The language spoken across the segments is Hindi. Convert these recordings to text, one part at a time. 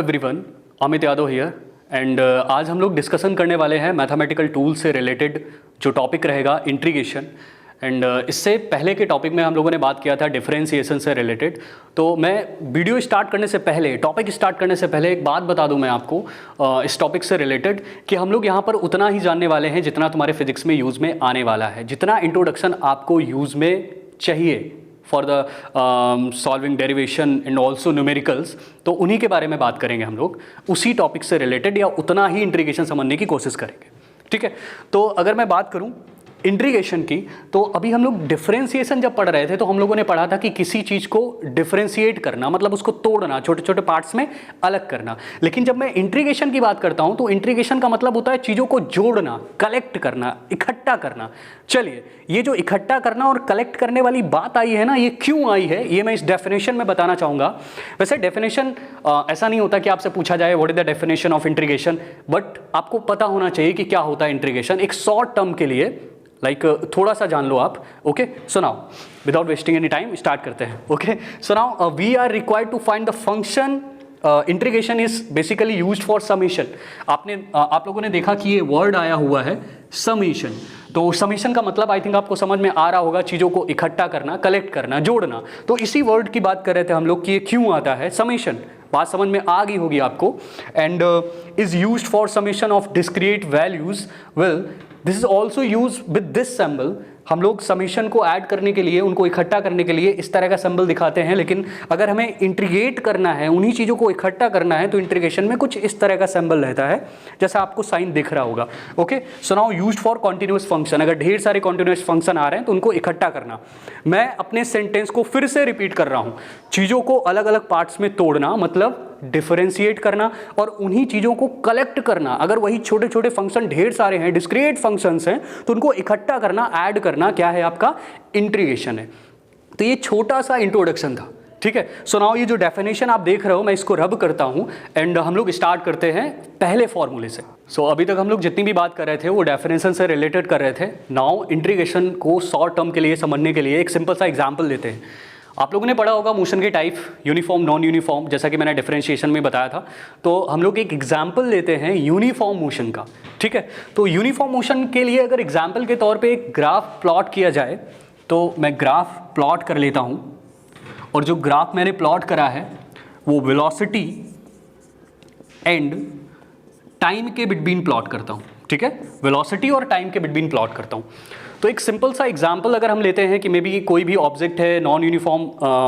Everyone, Amit Yadav here and आज हम लोग डिस्कशन करने वाले हैं मैथमेटिकल टूल से रिलेटेड जो टॉपिक रहेगा इंटीग्रेशन। एंड इससे पहले के टॉपिक में हम लोगों ने बात किया था डिफरेंशिएशन से रिलेटेड। तो मैं वीडियो स्टार्ट करने से पहले, टॉपिक स्टार्ट करने से पहले एक बात बता दूं मैं आपको इस टॉपिक से रिलेटेड कि हम लोग यहाँ पर उतना ही जानने वाले हैं जितना तुम्हारे फिजिक्स में यूज़ में आने वाला है, जितना इंट्रोडक्शन आपको यूज़ में चाहिए for the solving derivation and also numericals. तो उन्हीं के बारे में बात करेंगे हम लोग, उसी टॉपिक से रिलेटेड या उतना ही इंटीग्रेशन समझने की कोशिश करेंगे। ठीक है, तो अगर मैं बात करूं इंटीग्रेशन की, तो अभी हम लोग डिफरेंशिएशन जब पढ़ रहे थे तो हम लोगों ने पढ़ा था कि किसी चीज़ को डिफरेंशिएट करना मतलब उसको तोड़ना, छोटे छोटे पार्ट्स में अलग करना। लेकिन जब मैं इंटीग्रेशन की बात करता हूं तो इंटीग्रेशन का मतलब होता है चीज़ों को जोड़ना, कलेक्ट करना, इकट्ठा करना। चलिए, ये जो इकट्ठा करना और कलेक्ट करने वाली बात आई है ना, ये क्यों आई है ये मैं इस डेफिनेशन में बताना चाहूँगा। वैसे डेफिनेशन ऐसा नहीं होता कि आपसे पूछा जाए what is the definition of integration, but आपको पता होना चाहिए कि क्या होता है इंटीग्रेशन। एक शॉर्ट टर्म के लिए थोड़ा सा जान लो आप। Okay, so now without wasting any time start करते हैं। Okay, so now we are required to find the function. Integration is basically used for summation. आप लोगों ने देखा कि ये वर्ड आया हुआ है समेशन। तो समेशन का मतलब आई थिंक आपको समझ में आ रहा होगा, चीज़ों को इकट्ठा करना, कलेक्ट करना, जोड़ना। तो इसी वर्ड की बात कर रहे थे हम लोग कि ये क्यों आता है समेशन। बात समझ में आ गई होगी आपको। And is used for summation of discrete values. Well, this is also use with this symbol. हम लोग समेशन को ऐड करने के लिए, उनको इकट्ठा करने के लिए इस तरह का सिंबल दिखाते हैं, लेकिन अगर हमें इंटीग्रेट करना है, उन्हीं चीज़ों को इकट्ठा करना है, तो इंटीग्रेशन में कुछ इस तरह का सिंबल रहता है जैसा आपको साइन दिख रहा होगा। Okay, so now used for continuous function. अगर ढेर सारे कॉन्टिन्यूस फंक्शन आ रहे हैं तो उनको इकट्ठा करना। मैं अपने सेंटेंस को फिर से रिपीट कर रहा हूँ, चीज़ों को अलग अलग पार्ट्स में तोड़ना मतलब डिफरेंशिएट करना, और उन्हीं चीज़ों को कलेक्ट करना। अगर वही छोटे छोटे फंक्शन ढेर सारे हैं, डिस्क्रीट फंक्शंस हैं, तो उनको इकट्ठा करना, ऐड करना, क्या है आपका इंटीग्रेशन है। तो ये छोटा सा इंट्रोडक्शन था। ठीक है, सो नाउ ये जो डेफिनेशन आप देख रहे हो मैं इसको रब करता हूं एंड हम लोग स्टार्ट करते हैं पहले फॉर्मूले से। सो अभी तक हम लोग जितनी भी बात कर रहे थे वो डेफिनेशन से रिलेटेड कर रहे थे। नाउ इंटीग्रेशन को शॉर्ट टर्म के लिए समझने के लिए एक सिंपल सा एग्जाम्पल लेते हैं। आप लोगों ने पढ़ा होगा मोशन के टाइप, यूनिफॉर्म, नॉन यूनिफॉर्म, जैसा कि मैंने डिफरेंशिएशन में बताया था। तो हम लोग एक एग्जाम्पल लेते हैं यूनिफॉर्म मोशन का। ठीक है, तो यूनिफॉर्म मोशन के लिए अगर एग्जाम्पल के तौर पे एक ग्राफ प्लॉट किया जाए, तो मैं ग्राफ प्लॉट कर लेता हूँ, और जो ग्राफ मैंने प्लॉट करा है वो वेलोसिटी एंड टाइम के बिटवीन प्लॉट करता हूँ। ठीक है, वेलोसिटी और टाइम के बिटवीन प्लॉट करता हूँ। तो एक सिंपल सा एग्जांपल अगर हम लेते हैं कि मे बी कोई भी ऑब्जेक्ट है, नॉन यूनिफॉर्म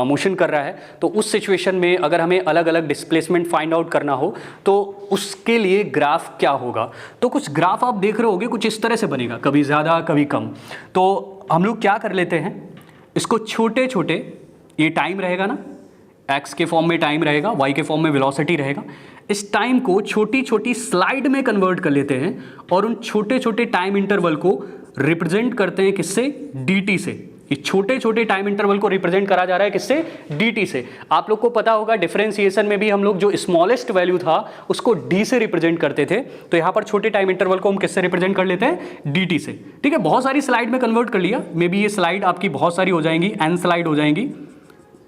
मोशन कर रहा है, तो उस सिचुएशन में अगर हमें अलग अलग डिस्प्लेसमेंट फाइंड आउट करना हो तो उसके लिए ग्राफ क्या होगा। तो कुछ ग्राफ आप देख रहे होगे कुछ इस तरह से बनेगा, कभी ज़्यादा कभी कम। तो हम लोग क्या कर लेते हैं, इसको छोटे छोटे, ये टाइम रहेगा ना, एक्स के फॉर्म में टाइम रहेगा, वाई के फॉर्म में वेलोसिटी रहेगा। इस टाइम को छोटी छोटी स्लाइड में कन्वर्ट कर लेते हैं और उन छोटे छोटे टाइम इंटरवल को रिप्रेजेंट करते हैं किससे, dt से। ये छोटे छोटे टाइम इंटरवल को रिप्रेजेंट करा जा रहा है किससे, dt से। आप लोग को पता होगा डिफरेंशिएशन में भी हम लोग जो स्मॉलेस्ट वैल्यू था उसको d से रिप्रेजेंट करते थे, तो यहाँ पर छोटे टाइम इंटरवल को हम किससे रिप्रेजेंट कर लेते हैं, dt से। ठीक है, बहुत सारी स्लाइड में कन्वर्ट कर लिया, मे बी ये स्लाइड आपकी बहुत सारी हो जाएंगी, n स्लाइड हो जाएंगी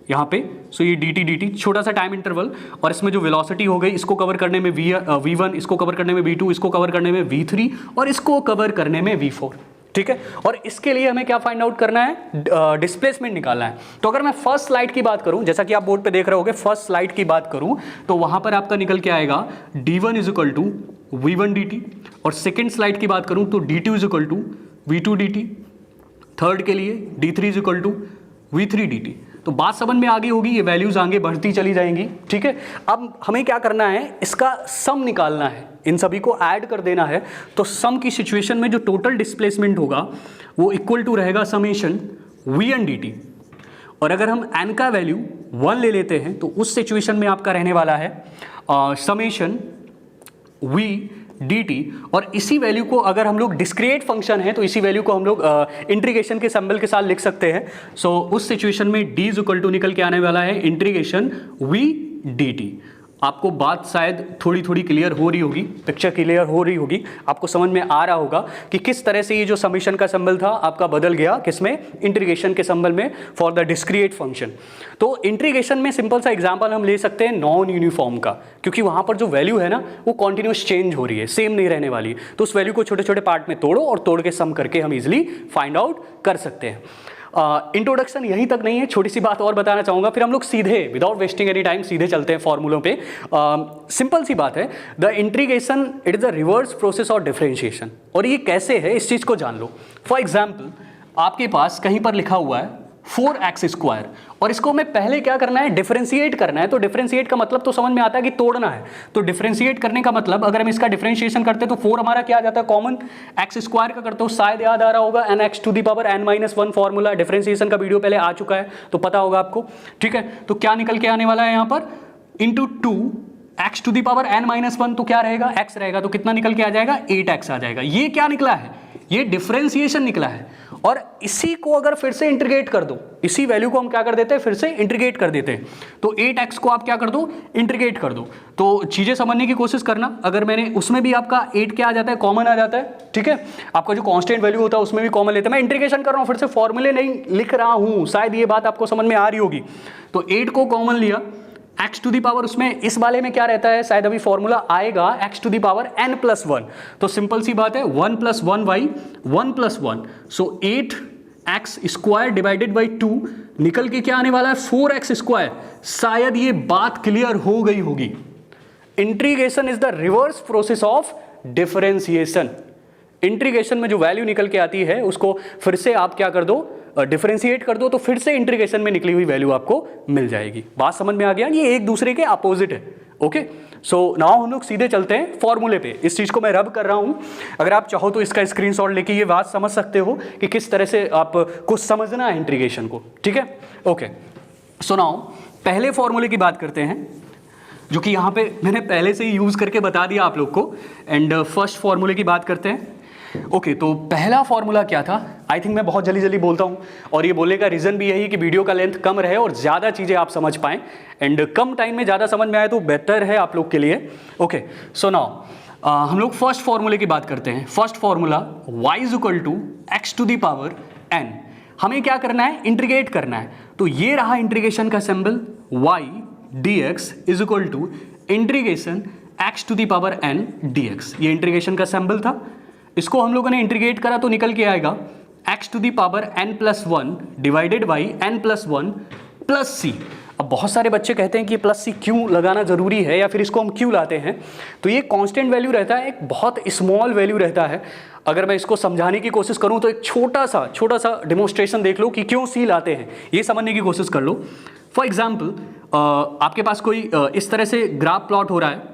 यहाँ पे। सो ये dt छोटा सा टाइम इंटरवल, और इसमें जो वेलोसिटी हो गई इसको कवर करने में v1, इसको कवर करने में v2, इसको कवर करने में v3 और इसको कवर करने में v4। ठीक है, और इसके लिए हमें क्या फाइंड आउट करना है, डिस्प्लेसमेंट निकालना है। तो अगर मैं फर्स्ट स्लाइड की बात करूं, जैसा कि आप बोर्ड पे देख रहे होगे, फर्स्ट स्लाइड की बात करूं तो वहां पर आपका निकल के आएगा d1 is equal to v1 dt, और सेकेंड स्लाइड की बात करूं तो d2 is equal to v2 dt, third के लिए d3 is equal to v3 dt। तो बात समझ में आ गई होगी, ये वैल्यूज आगे बढ़ती चली जाएंगी। ठीक है, अब हमें क्या करना है, इसका सम निकालना है, इन सभी को ऐड कर देना है। तो सम की सिचुएशन में जो टोटल डिस्प्लेसमेंट होगा वो इक्वल टू रहेगा समेशन v1 dt, और अगर हम n का वैल्यू 1 ले लेते हैं तो उस सिचुएशन में आपका रहने वाला है समेशन v dt, और इसी वैल्यू को अगर हम लोग डिस्क्रीट फंक्शन है तो इसी वैल्यू को हम लोग इंटीग्रेशन के सिंबल के साथ लिख सकते हैं। सो उस सिचुएशन में d इज इक्वल टू निकल के आने वाला है इंटीग्रेशन v dt। आपको बात शायद थोड़ी थोड़ी क्लियर हो रही होगी, पिक्चर क्लियर हो रही होगी, आपको समझ में आ रहा होगा कि किस तरह से ये जो समेशन का सिंबल था आपका बदल गया किसमें, इंटीग्रेशन के सिंबल में फॉर द डिस्क्रीट फंक्शन। तो इंटीग्रेशन में सिंपल सा एग्जांपल हम ले सकते हैं नॉन यूनिफॉर्म का, क्योंकि वहां पर जो वैल्यू है ना वो कॉन्टिन्यूस चेंज हो रही है, सेम नहीं रहने वाली, तो उस वैल्यू को छोटे छोटे पार्ट में तोड़ो और तोड़ के सम करके हम इजिली फाइंड आउट कर सकते हैं। इंट्रोडक्शन यहीं तक नहीं है, छोटी सी बात और बताना चाहूँगा, फिर हम लोग सीधे विदाउट वेस्टिंग एनी टाइम सीधे चलते हैं फॉर्मूलों पे। सिंपल सी बात है, the integration it is the reverse process of differentiation. और ये कैसे है इस चीज़ को जान लो। फॉर एग्जाम्पल आपके पास कहीं पर लिखा हुआ है 4x² और इसको हमें पहले क्या करना है, डिफरेंशिएट करना है। तो डिफरेंशिएट का मतलब तो समझ में आता है कि तोड़ना है। तो डिफरेंशिएट करने का मतलब अगर हम इसका डिफरेंशिएशन करते हैं तो 4 हमारा क्या आ जाता है कॉमन, x² का करते हो, शायद याद आ रहा होगा nx⁻n−1 फॉर्मूला, डिफरेंशिएशन का वीडियो पहले आ चुका है तो पता होगा आपको, ठीक है। तो क्या निकल के आने वाला है यहाँ पर, इंटू 2x⁻n−1, तो क्या रहेगा, x रहेगा, तो कितना निकल के आ जाएगा, 8x आ जाएगा। ये क्या निकला है, ये डिफरेंशिएशन निकला है। और इसी को अगर फिर से इंटीग्रेट कर दो, इसी वैल्यू को हम क्या कर देते हैं, फिर से इंटीग्रेट कर देते हैं। तो 8x को आप क्या कर दो, इंटीग्रेट कर दो। तो चीजें समझने की कोशिश करना, अगर मैंने उसमें भी आपका 8 क्या आ जाता है, कॉमन आ जाता है, ठीक है। आपका जो कांस्टेंट वैल्यू होता है उसमें भी कॉमन लेते हैं। मैं इंटीग्रेशन कर रहा हूं, फिर से फॉर्मूले नहीं लिख रहा हूं, शायद ये बात आपको समझ में आ रही होगी। तो 8 को कॉमन लिया, x⁻, उसमें इस वाले में क्या रहता है, शायद अभी फॉर्मूला आएगा x⁻n+1। तो सिंपल सी बात है 1 + 1y 1 + 1, so 8x² divided by 2 निकल के क्या आने वाला है, 4x²। शायद ये बात क्लियर हो गई होगी। Integration is the reverse process of differentiation. Integration में जो वैल्यू निकल के आती है उसको फिर से आप क्या कर दो, डिफरेंशिएट कर दो, तो फिर से इंटीग्रेशन में निकली हुई वैल्यू आपको मिल जाएगी। बात समझ में आ गया, ये एक दूसरे के अपोजिट है। ओके, सो नाउ हम लोग सीधे चलते हैं फॉर्मूले पे। इस चीज को मैं रब कर रहा हूं, अगर आप चाहो तो इसका स्क्रीनशॉट लेके ये बात समझ सकते हो कि किस तरह से आपको समझना है इंटीग्रेशन को, ठीक है। ओके, सो नाउ पहले फॉर्मूले की बात करते हैं, जो कि यहाँ पे मैंने पहले से ही यूज करके बता दिया आप लोग को। एंड फर्स्ट फॉर्मूले की बात करते हैं। ओके, तो पहला फॉर्मूला क्या था, आई थिंक मैं बहुत जल्दी जल्दी बोलता हूँ, और ये बोलने का रीज़न भी यही कि वीडियो का लेंथ कम रहे और ज़्यादा चीज़ें आप समझ पाएँ, एंड कम टाइम में ज़्यादा समझ में आए तो बेहतर है आप लोग के लिए। ओके, सो नाउ हम लोग फर्स्ट फॉर्मूले की बात करते हैं। First formula y = x⁻n। हमें क्या करना है, इंटीग्रेट करना है। तो ये रहा इंटीग्रेशन का symbol, y dx = integration x⁻n dx। ये इंटीग्रेशन का सिंबल था। इसको हम लोगों ने इंटीग्रेट करा तो निकल के आएगा x⁻n+1 divided by n+1 plus c। अब बहुत सारे बच्चे कहते हैं कि प्लस सी क्यों लगाना जरूरी है या फिर इसको हम क्यों लाते हैं। तो ये कांस्टेंट वैल्यू रहता है, एक बहुत स्मॉल वैल्यू रहता है। अगर मैं इसको समझाने की कोशिश करूं तो एक छोटा सा डिमोन्स्ट्रेशन देख लो कि क्यों सी लाते हैं, ये समझने की कोशिश कर लो। फॉर एग्जाम्पल आपके पास कोई इस तरह से ग्राफ प्लॉट हो रहा है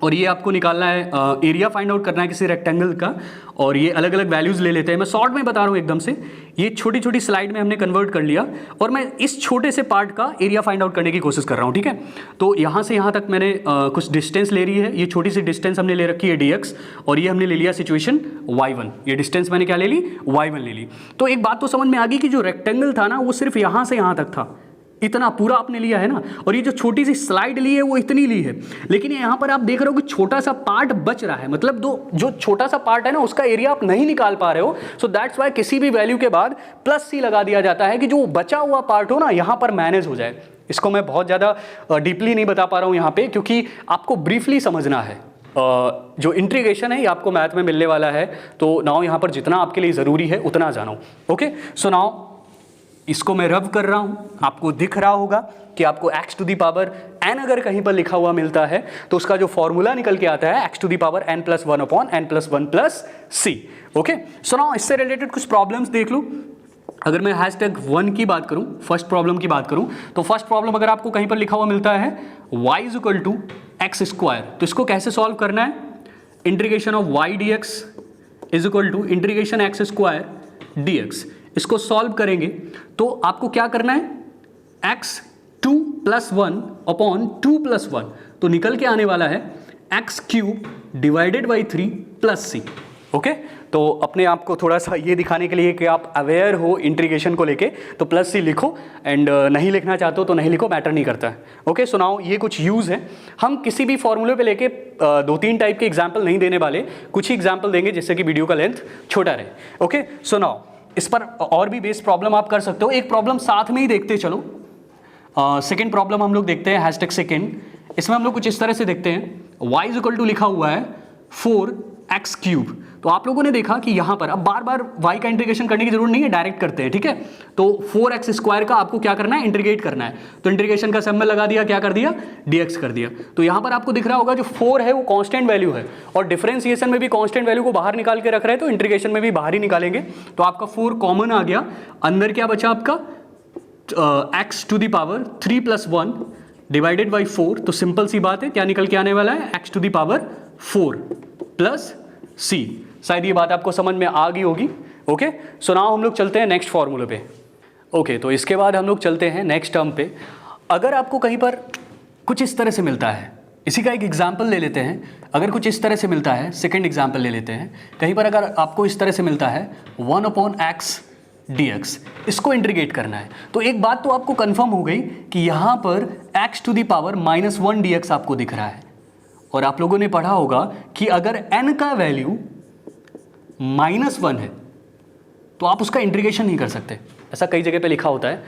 और ये आपको निकालना है, एरिया फाइंड आउट करना है किसी रेक्टेंगल का, और ये अलग अलग वैल्यूज ले लेते हैं। मैं शॉर्ट में बता रहा हूँ एकदम से, ये छोटी छोटी स्लाइड में हमने कन्वर्ट कर लिया और मैं इस छोटे से पार्ट का एरिया फाइंड आउट करने की कोशिश कर रहा हूँ, ठीक है। तो यहाँ से यहाँ तक मैंने कुछ डिस्टेंस ले रही है, ये छोटी सी डिस्टेंस हमने ले रखी है dx, और ये हमने ले लिया सिचुएशन y1। ये डिस्टेंस मैंने क्या ले ली, y1 ले ली। तो एक बात तो समझ में आ गई कि जो रेक्टेंगल था ना वो सिर्फ यहाँ से यहाँ तक था, इतना पूरा आपने लिया है ना, और ये जो छोटी सी स्लाइड ली है वो इतनी ली है। लेकिन यहाँ पर आप देख रहे हो कि छोटा सा पार्ट बच रहा है, मतलब जो छोटा सा पार्ट है ना उसका एरिया आप नहीं निकाल पा रहे हो। सो दैट्स वाई किसी भी वैल्यू के बाद प्लस सी लगा दिया जाता है कि जो बचा हुआ पार्ट हो ना यहाँ पर मैनेज हो जाए। इसको मैं बहुत ज़्यादा डीपली नहीं बता पा रहा हूँ यहाँ पे, क्योंकि आपको ब्रीफली समझना है। जो इंटीग्रेशन है ये आपको मैथ में मिलने वाला है, तो नाउ यहाँ पर जितना आपके लिए ज़रूरी है उतना जानो। ओके, सो नाउ इसको मैं रब कर रहा हूं, आपको दिख रहा होगा कि आपको x⁻n अगर कहीं पर लिखा हुआ मिलता है तो उसका जो फॉर्मूला निकल के आता है x⁻n+1/n+1 plus c। Okay, so now इससे रिलेटेड कुछ प्रॉब्लम्स देख लो। अगर मैं #1 की बात करूं, फर्स्ट प्रॉब्लम की बात करूं, तो फर्स्ट प्रॉब्लम अगर आपको कहीं पर लिखा हुआ मिलता है y = x², तो इसको कैसे सॉल्व करना है, integration of y dx = integration x² dx। इसको सॉल्व करेंगे तो आपको क्या करना है, x2+1/2 + 1, तो निकल के आने वाला है x³ divided by 3 plus c। Okay, तो अपने आप को थोड़ा सा ये दिखाने के लिए कि आप अवेयर हो इंटीग्रेशन को लेके, तो प्लस सी लिखो, एंड नहीं लिखना चाहते हो तो नहीं लिखो, मैटर नहीं करता है। ओके, सो नाउ ये कुछ यूज़ है। हम किसी भी फॉर्मूले पे लेके 2-3 टाइप के एग्जाम्पल नहीं देने वाले, कुछ ही एग्जाम्पल देंगे जिससे कि वीडियो का लेंथ छोटा रहे। ओके, सो नाउ इस पर और भी बेस्ड प्रॉब्लम आप कर सकते हो। एक प्रॉब्लम साथ में ही देखते चलो। सेकेंड प्रॉब्लम हम लोग देखते हैं, हैशटैग सेकेंड। इसमें हम लोग कुछ इस तरह से देखते हैं, y इक्वल टू लिखा हुआ है 4x क्यूब। तो आप लोगों ने देखा कि यहाँ पर अब बार बार y का इंटीग्रेशन करने की जरूरत नहीं है, डायरेक्ट करते हैं, ठीक है। तो 4x स्क्वायर का आपको क्या करना है, इंटीग्रेट करना है। तो इंटीग्रेशन का सिंबल लगा दिया, क्या कर दिया, dx कर दिया। तो यहाँ पर आपको दिख रहा होगा जो 4 है वो कांस्टेंट वैल्यू है, और डिफरेंशिएशन में भी कांस्टेंट वैल्यू को बाहर निकाल के रख रहे हैं, तो इंटीग्रेशन में भी बाहर ही निकालेंगे। तो आपका 4 कॉमन आ गया, अंदर क्या बचा आपका x to the power 3 + 1 divided by 4। तो सिंपल सी बात है, क्या निकल के आने वाला है, x to the power 4 plus c। शायद ये बात आपको समझ में आ गई होगी। ओके, सो नाउ हम लोग चलते हैं नेक्स्ट फॉर्मूले पे। ओके, तो इसके बाद हम लोग चलते हैं नेक्स्ट टर्म पे। अगर आपको कहीं पर कुछ इस तरह से मिलता है, इसी का एक एग्जाम्पल ले लेते हैं। अगर कुछ इस तरह से मिलता है, सेकेंड एग्जाम्पल ले लेते हैं। कहीं पर अगर आपको इस तरह से मिलता है 1/x dx, इसको इंटीग्रेट करना है, तो एक बात तो आपको कंफर्म हो गई कि यहाँ पर x to the power -1 dx आपको दिख रहा है। और आप लोगों ने पढ़ा होगा कि अगर n का वैल्यू -1 है तो आप उसका इंटीग्रेशन नहीं कर सकते, ऐसा कई जगह पे लिखा होता है।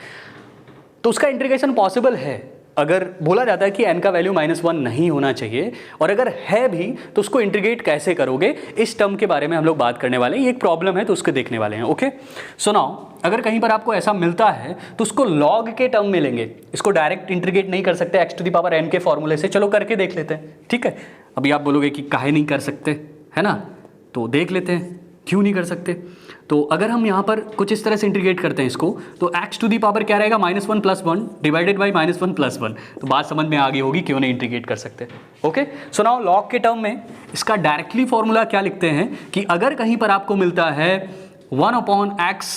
तो उसका इंटीग्रेशन पॉसिबल है, अगर बोला जाता है कि n का वैल्यू -1 नहीं होना चाहिए, और अगर है भी तो उसको इंटीग्रेट कैसे करोगे, इस टर्म के बारे में हम लोग बात करने वाले हैं। ये एक प्रॉब्लम है तो उसको देखने वाले हैं। ओके, सो नाउ अगर कहीं पर आपको ऐसा मिलता है तो उसको लॉग के टर्म में लेंगे, इसको डायरेक्ट इंटीग्रेट नहीं कर सकते x to the power n के फॉर्मूले से। चलो करके देख लेते हैं, ठीक है। अभी आप बोलोगे कि काहे नहीं कर सकते, है ना, तो देख लेते हैं क्यों नहीं कर सकते। तो अगर हम यहाँ पर कुछ इस तरह से इंटीग्रेट करते हैं इसको, तो x टू दी पावर क्या रहेगा, -1 + 1 डिवाइडेड बाई -1 + 1। तो बात समझ में आ गई होगी क्यों नहीं इंटीग्रेट कर सकते। ओके, सो नाउ लॉग के टर्म में इसका डायरेक्टली फॉर्मूला क्या लिखते हैं कि अगर कहीं पर आपको मिलता है 1/x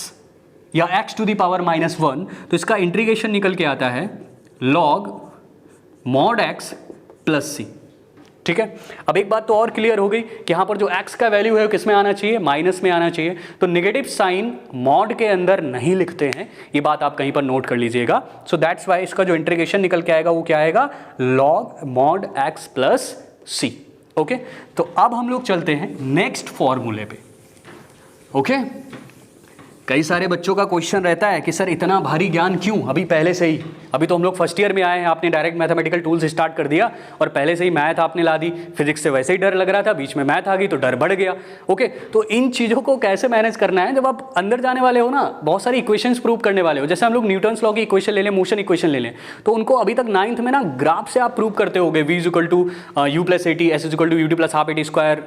या x टू दी पावर -1, तो इसका इंटीग्रेशन निकल के आता है log mod x + c। ठीक है, अब एक बात तो और क्लियर हो गई कि यहाँ पर जो x का वैल्यू है वो किस में आना चाहिए, माइनस में आना चाहिए। तो नेगेटिव साइन मॉड के अंदर नहीं लिखते हैं, ये बात आप कहीं पर नोट कर लीजिएगा। सो दैट्स वाई इसका जो इंटीग्रेशन निकल के आएगा वो क्या आएगा, log mod x + c। Okay, तो अब हम लोग चलते हैं नेक्स्ट फॉर्मूले पे। ओके, कई सारे बच्चों का क्वेश्चन रहता है कि सर इतना भारी ज्ञान क्यों अभी पहले से ही, अभी तो हम लोग फर्स्ट ईयर में आए हैं, आपने डायरेक्ट मैथमेटिकल टूल्स स्टार्ट कर दिया और पहले से ही मैथ आपने ला दी। फिजिक्स से वैसे ही डर लग रहा था, बीच में मैथ आ गई तो डर बढ़ गया। ओके, तो इन चीज़ों को कैसे मैनेज करना है, जब आप अंदर जाने वाले हो ना, बहुत सारी इक्वेशंस प्रूव करने वाले हो। जैसे हम लोग न्यूटन्स लॉ की इक्वेशन ले लें, मोशन इक्वेशन ले लें, तो उनको अभी तक 9th में ना ग्राफ से आप प्रूव करते होगे, v = u + at, s = ut + ½ at square,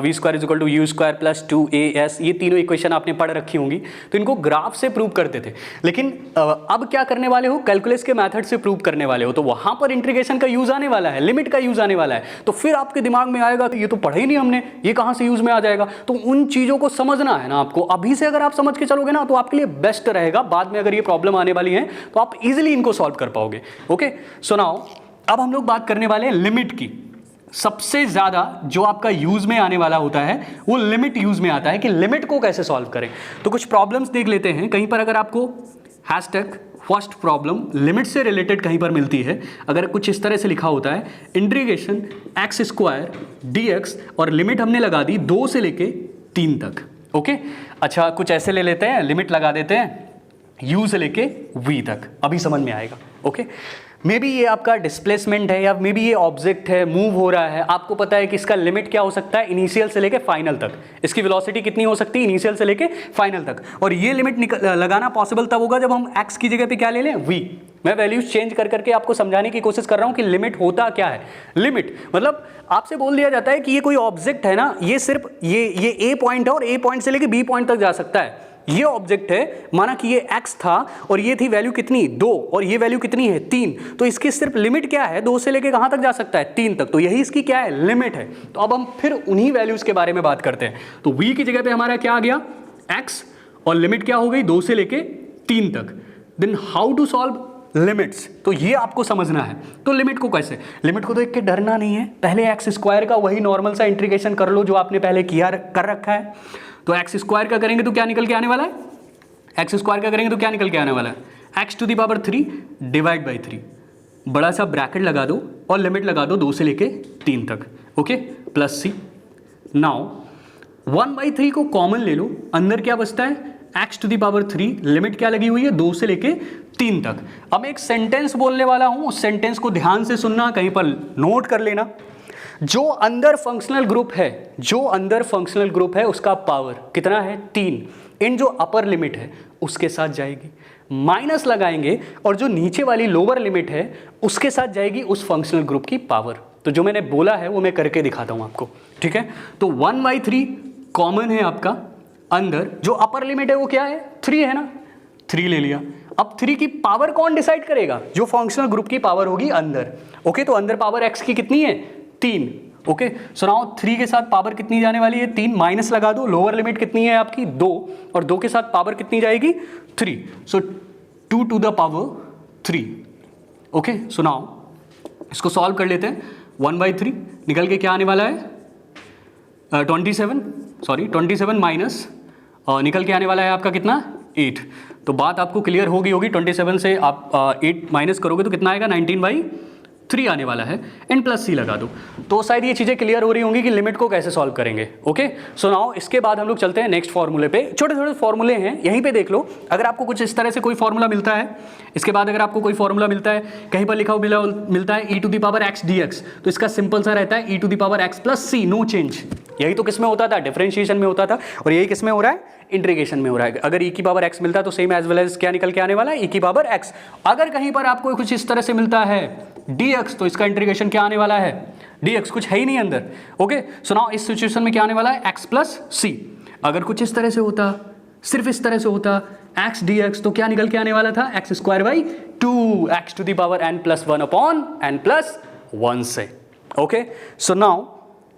v ² = u² + 2as, ये तीनों इक्वेशन आपने पढ़ रखी होंगी। तो इनको ग्राफ से प्रूव करते थे, लेकिन अब क्या करने वाले हो, कैलकुलस के मेथड से प्रूव करने वाले हो। तो वहां पर इंटीग्रेशन का यूज आने वाला है, लिमिट का यूज आने वाला है। तो फिर आपके दिमाग में आएगा कि ये तो पढ़ा ही नहीं हमने, ये कहां से यूज में आ जाएगा। तो उन चीजों को समझना है ना आपको, अभी से अगर आप समझ के चलोगे ना तो आपके लिए बेस्ट रहेगा। बाद में अगर ये प्रॉब्लम आने वाली है तो आप इजिली इनको सॉल्व कर पाओगे। ओके, सो नाउ अब हम लोग बात करने वाले हैं लिमिट की। सबसे ज्यादा जो आपका यूज में आने वाला होता है वो लिमिट यूज में आता है, कि लिमिट को कैसे सॉल्व करें। तो कुछ प्रॉब्लम्स देख लेते हैं। कहीं पर अगर आपको फर्स्ट प्रॉब्लम लिमिट से रिलेटेड कहीं पर मिलती है, अगर कुछ इस तरह से लिखा होता है इंटीग्रेशन x² dx, और लिमिट हमने लगा दी 2 से लेके 3 तक। ओके, अच्छा कुछ ऐसे ले लेते हैं, लिमिट लगा देते हैं u से लेके v तक, अभी समझ में आएगा। ओके, मे बी ये आपका डिस्प्लेसमेंट है या मे बी ये ऑब्जेक्ट है, मूव हो रहा है। आपको पता है कि इसका लिमिट क्या हो सकता है, इनिशियल से लेके फाइनल तक। इसकी वेलोसिटी कितनी हो सकती है, इनिशियल से लेके फाइनल तक। और ये लिमिट लगाना पॉसिबल तब होगा जब हम x की जगह पे क्या ले लें, v। मैं वैल्यूज चेंज कर करके आपको समझाने की कोशिश कर रहा हूँ कि लिमिट होता क्या है। लिमिट मतलब आपसे बोल दिया जाता है कि ये कोई ऑब्जेक्ट है ना, ये सिर्फ ये a पॉइंट है और a पॉइंट से लेके b पॉइंट तक जा सकता है। ये ऑब्जेक्ट है, माना कि ये x था और ये थी वैल्यू कितनी 2 और ये वैल्यू कितनी है 3, तो इसकी सिर्फ लिमिट क्या है, 2 से लेके कहां तक जा सकता है, 3 तक। तो यही इसकी क्या है, लिमिट है। तो अब हम फिर उन्हीं वैल्यूज के बारे में बात करते हैं। तो v की जगह पे हमारा क्या आ गया, x, और लिमिट क्या हो गई 2 से लेके 3 तक। Then how to solve limits, तो ये आपको समझना है। तो लिमिट को कैसे, लिमिट को देख के डरना नहीं है, पहले x² का वही नॉर्मल सा इंटीग्रेशन कर लो जो आपने पहले किया कर रखा है। तो एक्स स्क्वायर का करेंगे तो क्या निकल के आने वाला है, एक्स स्क्वायर का करेंगे तो क्या निकल के आने वाला है, x to the power 3 divide by 3, बड़ा सा ब्रैकेट लगा दो और लिमिट लगा दो 2 से लेके 3 तक, ओके, प्लस सी। नाउ 1/3 को कॉमन ले लो, अंदर क्या बचता है, x to the power 3, limit क्या लगी हुई है 2 से लेके 3 तक। अब एक सेंटेंस बोलने वाला हूं, उस सेंटेंस को ध्यान से सुनना, कहीं पर नोट कर लेना। जो अंदर फंक्शनल ग्रुप है, जो अंदर फंक्शनल ग्रुप है उसका पावर कितना है 3, इन जो अपर लिमिट है उसके साथ जाएगी, माइनस लगाएंगे और जो नीचे वाली लोअर लिमिट है उसके साथ जाएगी उस फंक्शनल ग्रुप की पावर। तो जो मैंने बोला है वो मैं करके दिखाता हूं आपको, ठीक है। तो 1/3 कॉमन है आपका, अंदर जो अपर लिमिट है वो क्या है 3 है ना, 3 ले लिया। अब 3 की पावर कौन डिसाइड करेगा, जो फंक्शनल ग्रुप की पावर होगी अंदर, ओके। तो अंदर पावर x की कितनी है 3, ओके। सो नाउ 3 के साथ पावर कितनी जाने वाली है 3, माइनस लगा दो, लोअर लिमिट कितनी है आपकी 2, और 2 के साथ पावर कितनी जाएगी 3, so 2 to the power 3, okay. So now इसको सॉल्व कर लेते हैं, 1/3 निकल के क्या आने वाला है 27 माइनस निकल के आने वाला है आपका कितना 8। तो बात आपको क्लियर होगी 27 से आप 8 माइनस करोगे तो कितना आएगा 19/3 आने वाला है, एंड प्लस सी लगा दो। तो शायद ये चीज़ें क्लियर हो रही होंगी कि लिमिट को कैसे सॉल्व करेंगे, ओके। सो नाउ इसके बाद हम लोग चलते हैं नेक्स्ट फॉर्मूले पे। छोटे छोटे फॉर्मूले हैं, यहीं पे देख लो। अगर आपको कुछ इस तरह से कोई फॉर्मूला मिलता है, इसके बाद अगर आपको कोई फॉर्मूला मिलता है, कहीं पर लिखा हुआ मिलता है e to the power x dx, तो इसका सिंपल सा रहता है e to the power x plus C, no change. यही तो किस में होता था, डिफरेंशिएशन में होता था, और यही किस में हो रहा है, इंटीग्रेशन में हो रहा है। अगर e की पावर x मिलता है तो सेम एज वेल एज क्या निकल के आने वाला है e की पावर x। अगर कहीं पर आपको कुछ इस तरह से मिलता है dx, तो इसका इंटीग्रेशन क्या आने वाला है dx, कुछ है ही नहीं अंदर, ओके। सो नाउ इस सिचुएशन में क्या आने वाला है x प्लस सी। अगर कुछ इस तरह से होता, सिर्फ इस तरह से होता x dx, तो क्या निकल के आने वाला था x square by 2, x to the power n plus 1 upon n plus 1 से, ओके। सो नाउ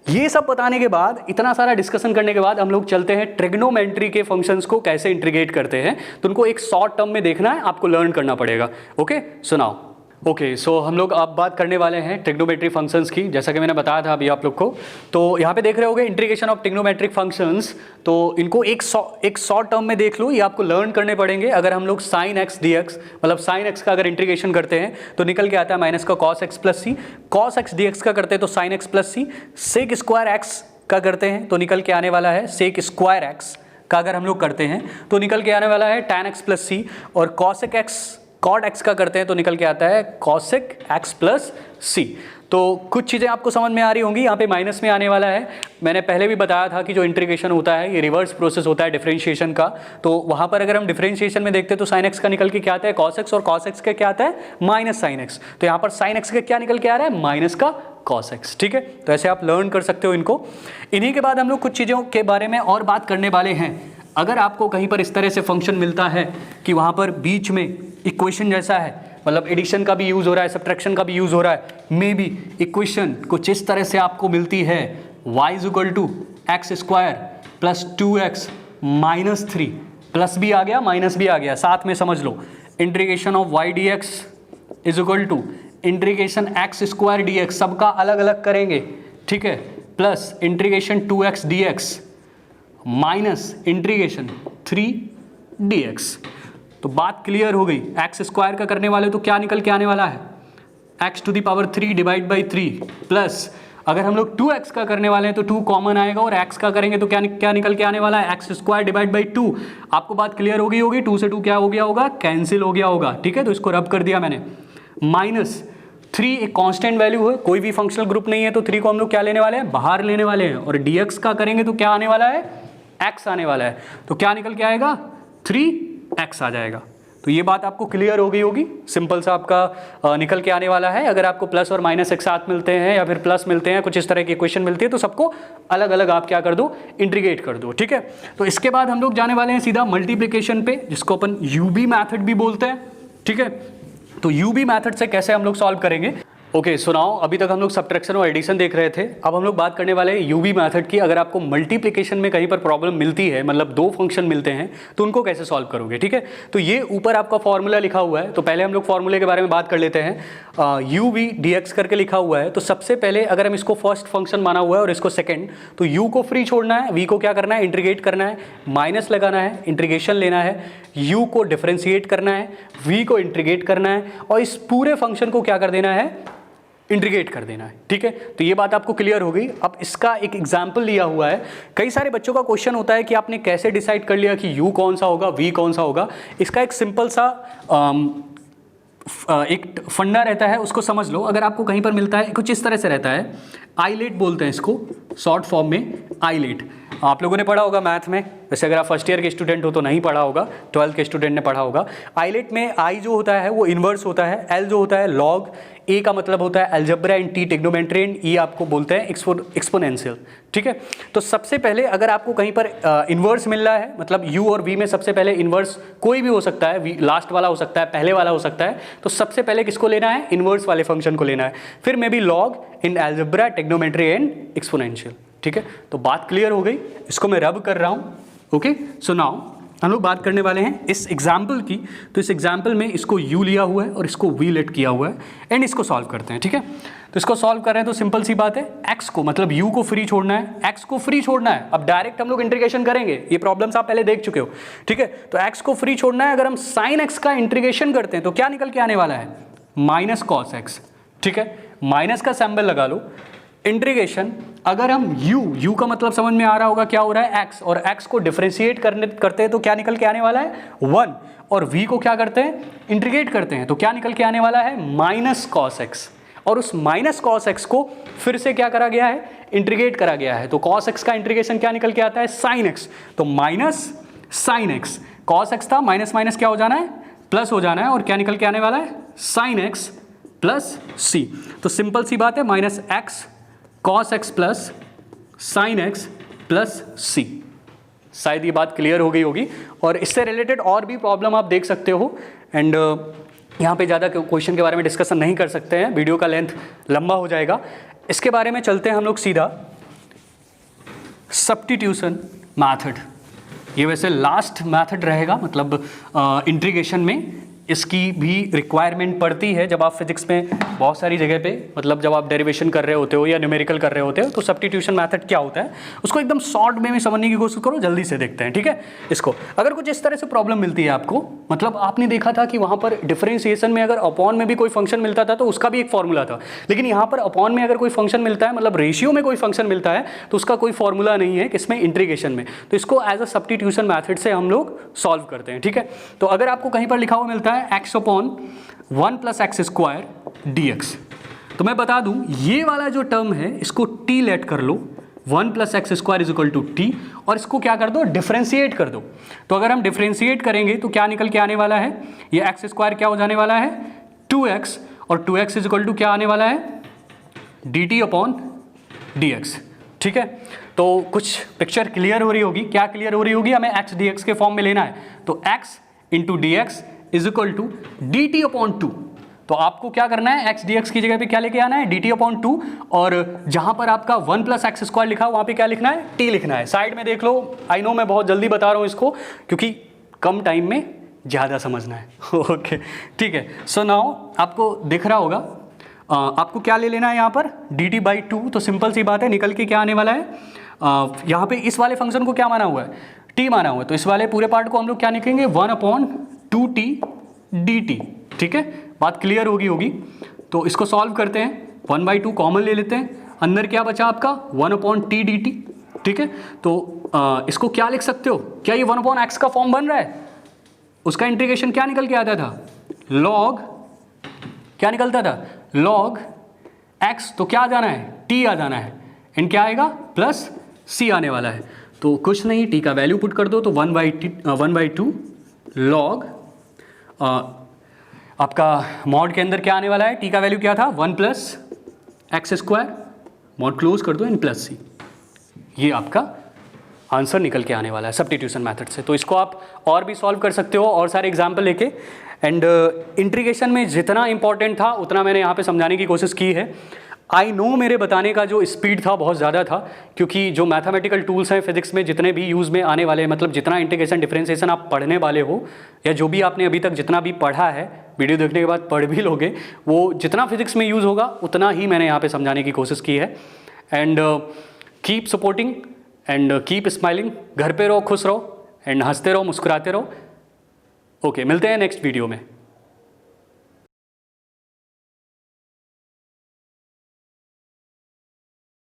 ये सब बताने के बाद, इतना सारा डिस्कशन करने के बाद हम लोग चलते हैं ट्रिग्नोमेट्री के फंक्शंस को कैसे इंटीग्रेट करते हैं। तो उनको एक शॉर्ट टर्म में देखना है, आपको लर्न करना पड़ेगा, ओके। सुनाओ, ओके। सो हम लोग अब बात करने वाले हैं ट्रिग्नोमेट्री फंक्शंस की, जैसा कि मैंने बताया था अभी आप लोग को। तो यहाँ पे देख रहे होगे इंटीग्रेशन ऑफ ट्रिग्नोमेट्रिक फंक्शंस, तो इनको एक शॉर्ट टर्म में देख लो, ये आपको लर्न करने पड़ेंगे। अगर हम लोग साइन एक्स डी एक्स, मतलब साइन एक्स का अगर इंटीग्रेशन करते हैं तो निकल के आता है माइनस का कॉस एक्स प्लस सी, कॉस एक्स डी एक्स का करते हैं तो साइन एक्स प्लस सी, सेक स्क्वायर एक्स का करते हैं तो निकल के आने वाला है सेक स्क्वायर एक्स का, अगर हम लोग करते हैं तो निकल के आने वाला है टैन एक्स प्लस सी, और कॉसेक एक्स कॉट एक्स का करते हैं तो निकल के आता है कॉसेक एक्स प्लस सी। तो कुछ चीज़ें आपको समझ में आ रही होंगी, यहाँ पे माइनस में आने वाला है। मैंने पहले भी बताया था कि जो इंटीग्रेशन होता है ये रिवर्स प्रोसेस होता है डिफरेंशिएशन का। तो वहाँ पर अगर हम डिफरेंशिएशन में देखते हैं तो साइन एक्स का निकल के क्या आता है कॉस एक्स, और कॉस एक्स का क्या आता है माइनस साइन एक्स। तो यहाँ पर साइन एक्स का क्या निकल के आ रहा है माइनस का कॉस एक्स, ठीक है। तो ऐसे आप लर्न कर सकते हो इनको। इन्हीं के बाद हम लोग कुछ चीज़ों के बारे में और बात करने वाले हैं। अगर आपको कहीं पर इस तरह से फंक्शन मिलता है कि वहाँ पर बीच में इक्वेशन जैसा है, मतलब एडिशन का भी यूज़ हो रहा है, सब्ट्रैक्शन का भी यूज़ हो रहा है, मे बी इक्वेशन कुछ इस तरह से आपको मिलती है y equal to x square plus 2x minus 3, plus भी आ गया माइनस भी आ गया, साथ में समझ लो integration of y dx is equal to integration x square d x, सबका अलग अलग करेंगे, ठीक है, plus integration 2x dx minus integration 3 dx। तो बात क्लियर हो गई। एक्स स्क्वायर का करने वाले तो क्या निकल के आने वाला है x to the power 3 divide by 3, plus अगर हम लोग 2x का करने वाले हैं तो 2 कॉमन आएगा, और x का करेंगे तो क्या निकल के आने वाला है एक्स स्क्वायर डिवाइड बाई 2। आपको बात क्लियर हो गई होगी, 2 से 2 क्या हो गया होगा कैंसिल हो गया होगा, ठीक है। तो इसको रब कर दिया मैंने। माइनस 3 एक कांस्टेंट वैल्यू है, कोई भी फंक्शनल ग्रुप नहीं है, तो 3 को हम लोग क्या लेने वाले हैं बाहर लेने वाले हैं, और dx का करेंगे तो क्या आने वाला है x आने वाला है, तो क्या निकल के आएगा 3x आ जाएगा। तो ये बात आपको क्लियर हो गई होगी, सिंपल सा आपका निकल के आने वाला है। अगर आपको प्लस और माइनस एक साथ मिलते हैं या फिर प्लस मिलते हैं, कुछ इस तरह की इक्वेशन मिलती है, तो सबको अलग अलग आप क्या कर दो इंटीग्रेट कर दो, ठीक है। तो इसके बाद हम लोग जाने वाले हैं सीधा मल्टीप्लिकेशन पे, जिसको अपन यूबी मैथड भी बोलते हैं, ठीक है। तो यूबी मैथड से कैसे हम लोग सॉल्व करेंगे, ओके सो नाउ अभी तक हम लोग सब्ट्रैक्शन और एडिशन देख रहे थे। अब हम लोग बात करने वाले हैं यूवी मेथड की। अगर आपको मल्टीप्लिकेशन में कहीं पर प्रॉब्लम मिलती है, मतलब दो फंक्शन मिलते हैं, तो उनको कैसे सॉल्व करोगे, ठीक है। तो ये ऊपर आपका फॉर्मूला लिखा हुआ है, तो पहले हम लोग फॉर्मूले के बारे में बात कर लेते हैं। यू वी डी एक्स करके लिखा हुआ है, तो सबसे पहले अगर हम इसको फर्स्ट फंक्शन माना हुआ है और इसको सेकेंड, तो यू को फ्री छोड़ना है, वी को क्या करना है, इंटीग्रेट करना है, माइनस लगाना है, इंटीग्रेशन लेना है, यू को डिफरेंशिएट करना है, वी को इंटीग्रेट करना है, और इस पूरे फंक्शन को क्या कर देना है, इंटीग्रेट कर देना है, ठीक है। तो ये बात आपको क्लियर हो गई। अब इसका एक एग्जाम्पल लिया हुआ है। कई सारे बच्चों का क्वेश्चन होता है कि आपने कैसे डिसाइड कर लिया कि यू कौन सा होगा, वी कौन सा होगा। इसका एक सिंपल सा एक फंडा रहता है, उसको समझ लो। अगर आपको कहीं पर मिलता है, कुछ इस तरह से रहता है, आईलेट बोलते हैं इसको शॉर्ट फॉर्म में, आईलेट। आप लोगों ने पढ़ा होगा मैथ में, वैसे अगर आप फर्स्ट ईयर के स्टूडेंट हो तो नहीं पढ़ा होगा, 12th के स्टूडेंट ने पढ़ा होगा। आईलेट में आई जो होता है वो इन्वर्स होता है, एल जो होता है लॉग, ए का मतलब होता है algebra and t trigonometry and e आपको बोलते हैं एक्सपोनेंशियल, ठीक है। तो सबसे पहले अगर आपको कहीं पर इन्वर्स मिल रहा है, मतलब यू और वी में सबसे पहले इन्वर्स कोई भी हो सकता है, वी लास्ट वाला हो सकता है, पहले वाला हो सकता है, तो सबसे पहले किसको लेना है, इन्वर्स वाले फंक्शन को लेना है। फिर may be log in algebra trigonometry and exponential, ठीक है। तो बात क्लियर हो गई, इसको मैं रब कर रहा हूँ। ओके सो नाउ हम लोग बात करने वाले हैं इस एग्जाम्पल की। तो इस एग्जाम्पल में इसको u लिया हुआ है और इसको v लेट किया हुआ है, एंड इसको सॉल्व करते हैं, ठीक है। तो इसको सॉल्व कर रहे हैं तो सिंपल सी बात है, x को मतलब u को फ्री छोड़ना है, x को फ्री छोड़ना है। अब डायरेक्ट हम लोग इंटीग्रेशन करेंगे, ये प्रॉब्लम्स आप पहले देख चुके हो, ठीक है। तो x को फ्री छोड़ना है। अगर हम sin x का इंटीग्रेशन करते हैं तो क्या निकल के आने वाला है, माइनस कॉस x, ठीक है। माइनस का सिंबल लगा लो, इंटीग्रेशन। अगर हम u का मतलब समझ में आ रहा होगा क्या हो रहा है, x, और x को डिफरेंशिएट करते हैं तो क्या निकल के आने वाला है 1, और v को क्या करते हैं, इंटीग्रेट करते हैं तो क्या निकल के आने वाला है माइनस कॉस x, और उस माइनस कॉस x को फिर से क्या करा गया है, इंटीग्रेट करा गया है। तो कॉस x का इंटीग्रेशन क्या निकल के आता है, साइन x, तो minus sine x, cos x था, माइनस माइनस क्या हो जाना है, प्लस हो जाना है, और क्या निकल के आने वाला है, साइन x प्लस c। तो सिंपल सी बात है, minus x cos x plus sign x plus c। शायद ये बात क्लियर हो गई होगी, और इससे रिलेटेड और भी प्रॉब्लम आप देख सकते हो। एंड यहाँ पे ज़्यादा क्वेश्चन के बारे में डिस्कशन नहीं कर सकते हैं, वीडियो का लेंथ लंबा हो जाएगा। इसके बारे में चलते हैं हम लोग सीधा सब्स्टिट्यूशन मैथड। ये वैसे लास्ट मैथड रहेगा, मतलब इंटीग्रेशन में इसकी भी रिक्वायरमेंट पड़ती है जब आप फिजिक्स में बहुत सारी जगह पे, मतलब जब आप डेरिवेशन कर रहे होते हो या न्यूमेरिकल कर रहे होते हो, तो सब्स्टिट्यूशन मेथड क्या होता है उसको एकदम शॉर्ट में समझने की कोशिश करो, जल्दी से देखते हैं, ठीक है। इसको अगर कुछ इस तरह से प्रॉब्लम मिलती है आपको, मतलब आपने देखा था कि वहाँ पर डिफरेंशिएशन में अगर अपॉन में भी कोई फंक्शन मिलता था तो उसका भी एक फॉर्मूला था, लेकिन यहाँ पर अपॉन में अगर कोई फंक्शन मिलता है, मतलब रेशियो में कोई फंक्शन मिलता है, तो उसका कोई फॉर्मूला नहीं है किसमें, इंटीग्रेशन में। तो इसको एज अ सब्स्टिट्यूशन मैथड से हम लोग सॉल्व करते हैं, ठीक है। तो अगर आपको कहीं पर लिखा हुआ मिलता है x upon 1 plus x square d x, तो मैं बता दूं ये वाला जो टर्म है इसको t लेट कर लो, 1 plus x square is equal to T, और इसको क्या कर दो, डिफरेंशिएट कर दो। तो अगर हम डिफरेंशिएट करेंगे तो क्या निकल के आने वाला है, ये एक्स स्क्वायर क्या हो जाने वाला है 2x, और 2x इज इक्वल टू क्या आने वाला है, dt अपॉन dx, ठीक है। तो कुछ पिक्चर क्लियर हो रही होगी, क्या क्लियर हो रही होगी, हमें x dx के फॉर्म में लेना है, तो x into D X is equal to D T upon 2। तो आपको क्या करना है, x dx की जगह पे क्या लेके आना है, डी टी अपॉन 2, और जहां पर आपका 1 प्लस एक्स स्क्वायर लिखा वहां पे क्या लिखना है, t लिखना है। साइड में देख लो, आई नो मैं बहुत जल्दी बता रहा हूं इसको क्योंकि कम टाइम में ज़्यादा समझना है। ओके ठीक है। सो नाउ आपको दिख रहा होगा, आपको क्या ले लेना है यहाँ पर, डी टी बाई 2। तो सिंपल सी बात है, निकल के क्या आने वाला है, यहाँ पे इस वाले फंक्शन को क्या माना हुआ है, t माना हुआ है, तो इस वाले पूरे पार्ट को हम लोग क्या लिखेंगे, 1 अपॉन 2t dt, ठीक है। बात क्लियर होगी। तो इसको सॉल्व करते हैं, 1/2 कॉमन ले लेते हैं, अंदर क्या बचा आपका 1 अपॉन t dt, ठीक है। तो इसको क्या लिख सकते हो, क्या ये 1 अपॉन एक्स का फॉर्म बन रहा है, उसका इंटीग्रेशन क्या निकल के आता था, लॉग, क्या निकलता था, लॉग x, तो क्या आ जाना है, t आ जाना है, एंड क्या आएगा प्लस c आने वाला है। तो कुछ नहीं, t का वैल्यू पुट कर दो, तो 1/2 लॉग आपका मॉड के अंदर क्या आने वाला है, t का वैल्यू क्या था 1 plus x square, mod close कर दो, एंड प्लस c। ये आपका आंसर निकल के आने वाला है सब्स्टिट्यूशन मेथड से। तो इसको आप और भी सॉल्व कर सकते हो और सारे एग्जाम्पल लेके। एंड इंटीग्रेशन में जितना इंपॉर्टेंट था उतना मैंने यहाँ पे समझाने की कोशिश की है। आई नो मेरे बताने का जो स्पीड था बहुत ज़्यादा था, क्योंकि जो मैथमेटिकल टूल्स हैं फिजिक्स में जितने भी यूज़ में आने वाले हैं, मतलब जितना इंटीग्रेशन डिफरेंशिएशन आप पढ़ने वाले हो या जो भी आपने अभी तक जितना भी पढ़ा है, वीडियो देखने के बाद पढ़ भी लोगे, वो जितना फिजिक्स में यूज़ होगा उतना ही मैंने यहाँ पे समझाने की कोशिश की है। And keep supporting and keep smiling. घर पे रहो, खुश रहो एंड हंसते रहो, मुस्कुराते रहो। ओके, मिलते हैं नेक्स्ट वीडियो में।